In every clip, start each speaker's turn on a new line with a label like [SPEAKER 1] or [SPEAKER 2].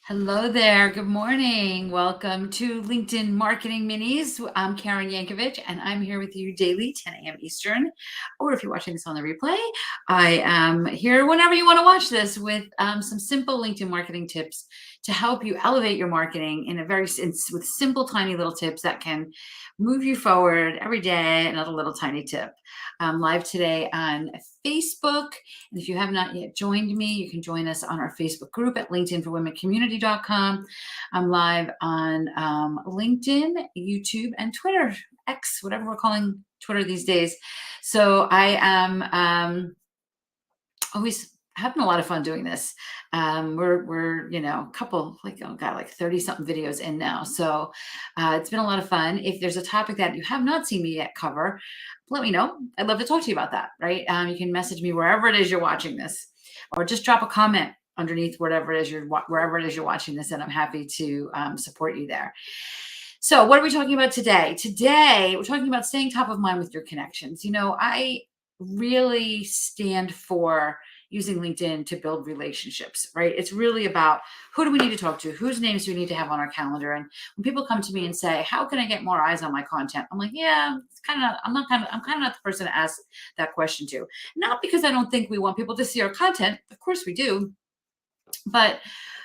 [SPEAKER 1] Hello there. Good morning. Welcome to LinkedIn Marketing Minis. I'm Karen Yankovich, and I'm here with you daily, 10 a.m. Eastern. Or if you're watching this on the replay, I am here whenever you want to watch this with some simple LinkedIn marketing tips to help you elevate your marketing with simple, tiny little tips that can move you forward every day. Another little tiny tip. I'm live today on Facebook. And if you have not yet joined me, you can join us on our Facebook group at LinkedInForWomenCommunity.com. I'm live on LinkedIn, YouTube, and Twitter, X, whatever we're calling Twitter these days. So I am always having a lot of fun doing this. We're a couple, like 30 something videos in now. So it's been a lot of fun. If there's a topic that you have not seen me yet cover, let me know. I'd love to talk to you about that, right? You can message me wherever it is you're watching this, or just drop a comment underneath wherever it is you're watching this, and I'm happy to support you there. So what are we talking about today? Today, we're talking about staying top of mind with your connections. I really stand for using LinkedIn to build relationships, right? It's really about who do we need to talk to? Whose names do we need to have on our calendar? And when people come to me and say, how can I get more eyes on my content? I'm like, yeah, I'm kind of not the person to ask that question to. Not because I don't think we want people to see our content. Of course we do. But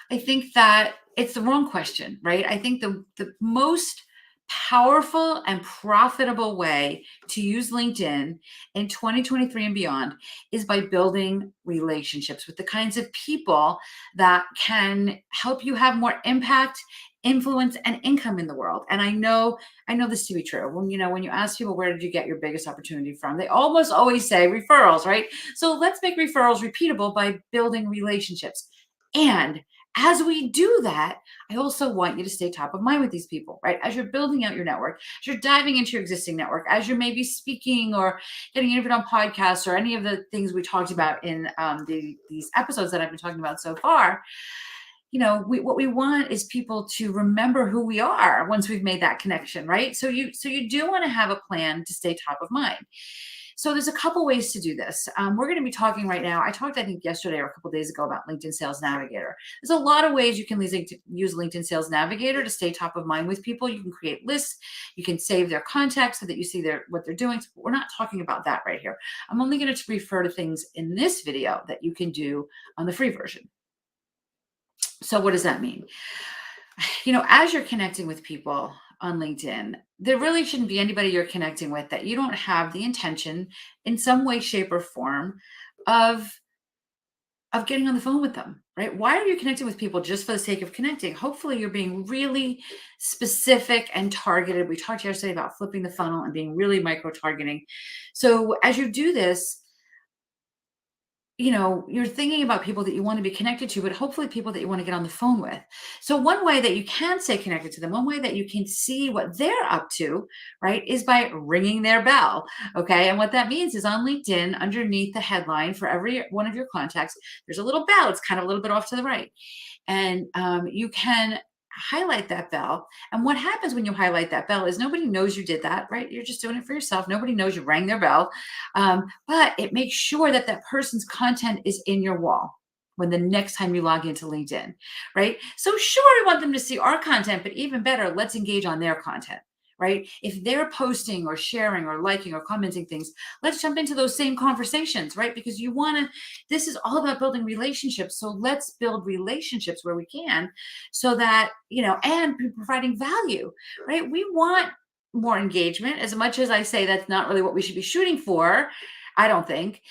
[SPEAKER 1] I think that it's the wrong question, right? I think the most powerful and profitable way to use LinkedIn in 2023 and beyond is by building relationships with the kinds of people that can help you have more impact, influence, and income in the world. And I know this to be true. When you ask people, where did you get your biggest opportunity from, they almost always say referrals, right? So let's make referrals repeatable by building relationships. And as we do that, I also want you to stay top of mind with these people, right? As you're building out your network, as you're diving into your existing network, as you're maybe speaking or getting interviewed on podcasts or any of the things we talked about in these episodes that I've been talking about so far, what we want is people to remember who we are once we've made that connection, right? So you do want to have a plan to stay top of mind. So there's a couple ways to do this. We're going to be talking right now. I talked, I think, yesterday or a couple days ago about LinkedIn Sales Navigator. There's a lot of ways you can use LinkedIn Sales Navigator to stay top of mind with people. You can create lists. You can save their contacts so that you see what they're doing. So we're not talking about that right here. I'm only going to refer to things in this video that you can do on the free version. So what does that mean? As you're connecting with people on LinkedIn, there really shouldn't be anybody you're connecting with that you don't have the intention in some way, shape, or form of getting on the phone with them, right? Why are you connecting with people just for the sake of connecting? Hopefully you're being really specific and targeted. We talked yesterday about flipping the funnel and being really micro-targeting. So as you do this, you're thinking about people that you want to be connected to, but hopefully people that you want to get on the phone with. So one way that you can stay connected to them, one way that you can see what they're up to, right, is by ringing their bell. Okay. And what that means is on LinkedIn, underneath the headline for every one of your contacts, there's a little bell. It's kind of a little bit off to the right. And you can highlight that bell. And what happens when you highlight that bell is nobody knows you did that, right? You're just doing it for yourself. Nobody knows you rang their bell. But it makes sure that that person's content is in your wall when the next time you log into LinkedIn, right? So sure, we want them to see our content, but even better, let's engage on their content. Right? If they're posting or sharing or liking or commenting things, let's jump into those same conversations, right? Because this is all about building relationships. So let's build relationships where we can so that, and providing value, right? We want more engagement. As much as I say that's not really what we should be shooting for, I don't think.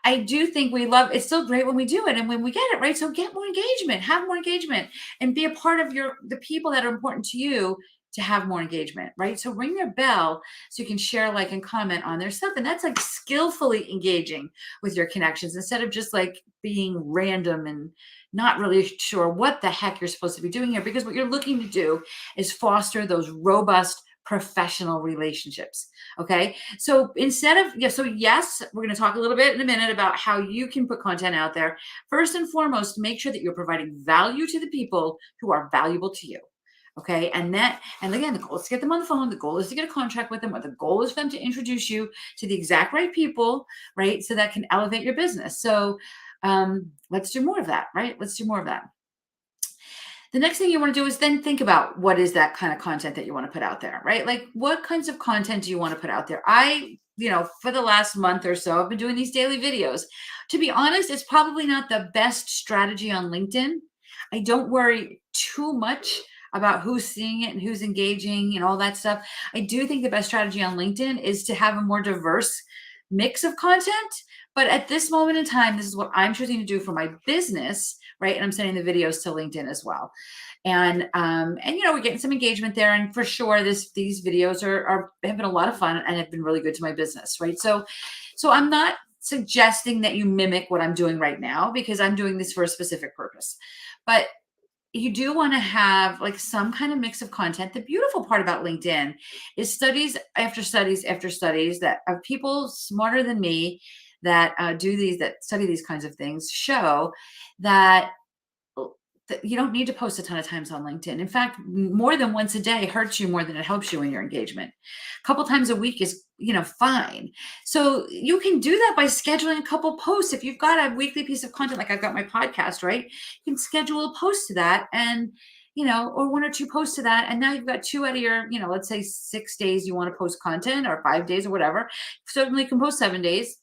[SPEAKER 1] I do think it's still great when we do it and when we get it, right? So get more engagement, have more engagement, and be a part of the people that are important to you to have more engagement, right? So ring their bell so you can share, like, and comment on their stuff. And that's like skillfully engaging with your connections instead of just like being random and not really sure what the heck you're supposed to be doing here, because what you're looking to do is foster those robust professional relationships. Okay. So yes, we're going to talk a little bit in a minute about how you can put content out there. First and foremost, make sure that you're providing value to the people who are valuable to you. Okay. And again, the goal is to get them on the phone. The goal is to get a contract with them, or the goal is for them to introduce you to the exact right people, right? So that can elevate your business. So let's do more of that, right? Let's do more of that. The next thing you want to do is then think about what is that kind of content that you want to put out there, right? Like what kinds of content do you want to put out there? For the last month or so, I've been doing these daily videos. To be honest, it's probably not the best strategy on LinkedIn. I don't worry too much about who's seeing it and who's engaging and all that stuff. I do think the best strategy on LinkedIn is to have a more diverse mix of content. But at this moment in time, this is what I'm choosing to do for my business, right? And I'm sending the videos to LinkedIn as well. And we're getting some engagement there. And for sure, these videos have been a lot of fun and have been really good to my business, right? So I'm not suggesting that you mimic what I'm doing right now because I'm doing this for a specific purpose. But you do want to have like some kind of mix of content. The beautiful part about LinkedIn is studies after studies after studies that of people smarter than me that that study these kinds of things show that you don't need to post a ton of times on LinkedIn. In fact, more than once a day hurts you more than it helps you in your engagement. A couple times a week is, fine. So you can do that by scheduling a couple posts. If you've got a weekly piece of content, like I've got my podcast, right? You can schedule a post to that and, or one or two posts to that. And now you've got two out of your, let's say 6 days you want to post content or 5 days or whatever. Certainly you can post 7 days.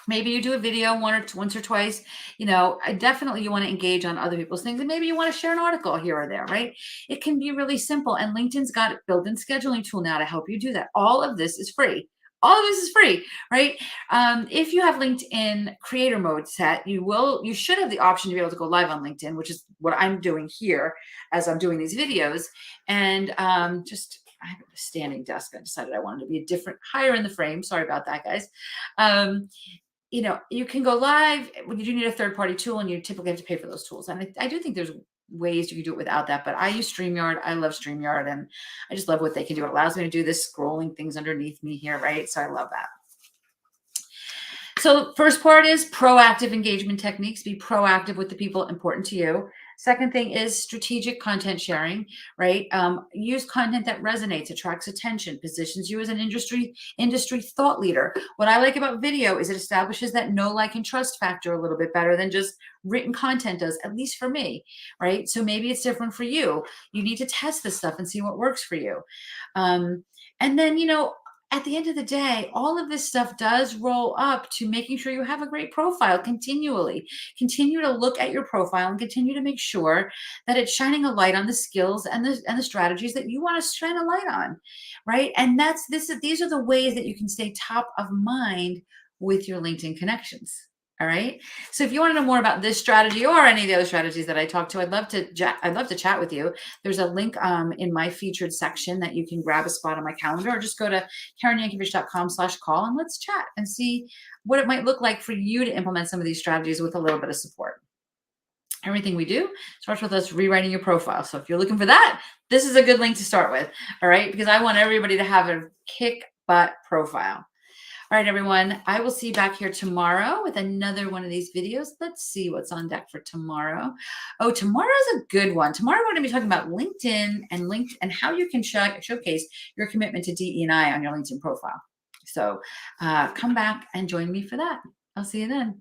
[SPEAKER 1] Maybe you do a video once or twice. I definitely you want to engage on other people's things, and maybe you want to share an article here or there, right? It can be really simple, and LinkedIn's got a built-in scheduling tool now to help you do that. All of this is free. All of this is free, right? If you have LinkedIn creator mode set, you should have the option to be able to go live on LinkedIn, which is what I'm doing here as I'm doing these videos. And I have a standing desk. I decided I wanted to be a different, higher in the frame. Sorry about that, guys. You can go live. You do need a third-party tool, and you typically have to pay for those tools. And I do think there's ways you can do it without that, but I use StreamYard. I love StreamYard, and I just love what they can do. It allows me to do this scrolling things underneath me here, right? So I love that. So first part is proactive engagement techniques. Be proactive with the people important to you. Second thing is strategic content sharing, right? Use content that resonates, attracts attention, positions you as an industry thought leader. What I like about video is it establishes that know, like, and trust factor a little bit better than just written content does, at least for me, right? So maybe it's different for you. You need to test this stuff and see what works for you. And then, at the end of the day, all of this stuff does roll up to making sure you have a great profile continually. Continue to look at your profile and continue to make sure that it's shining a light on the skills and the strategies that you want to shine a light on, right? And these are the ways that you can stay top of mind with your LinkedIn connections. All right. So if you want to know more about this strategy or any of the other strategies that I talked to, I'd love to chat with you. There's a link in my featured section that you can grab a spot on my calendar, or just go to KarenYankovich.com/call and let's chat and see what it might look like for you to implement some of these strategies with a little bit of support. Everything we do starts with us rewriting your profile. So if you're looking for that, this is a good link to start with. All right. Because I want everybody to have a kick butt profile. All right, everyone. I will see you back here tomorrow with another one of these videos. Let's see what's on deck for tomorrow. Oh, tomorrow's a good one. Tomorrow we're going to be talking about LinkedIn and how you can showcase your commitment to DE&I on your LinkedIn profile. So come back and join me for that. I'll see you then.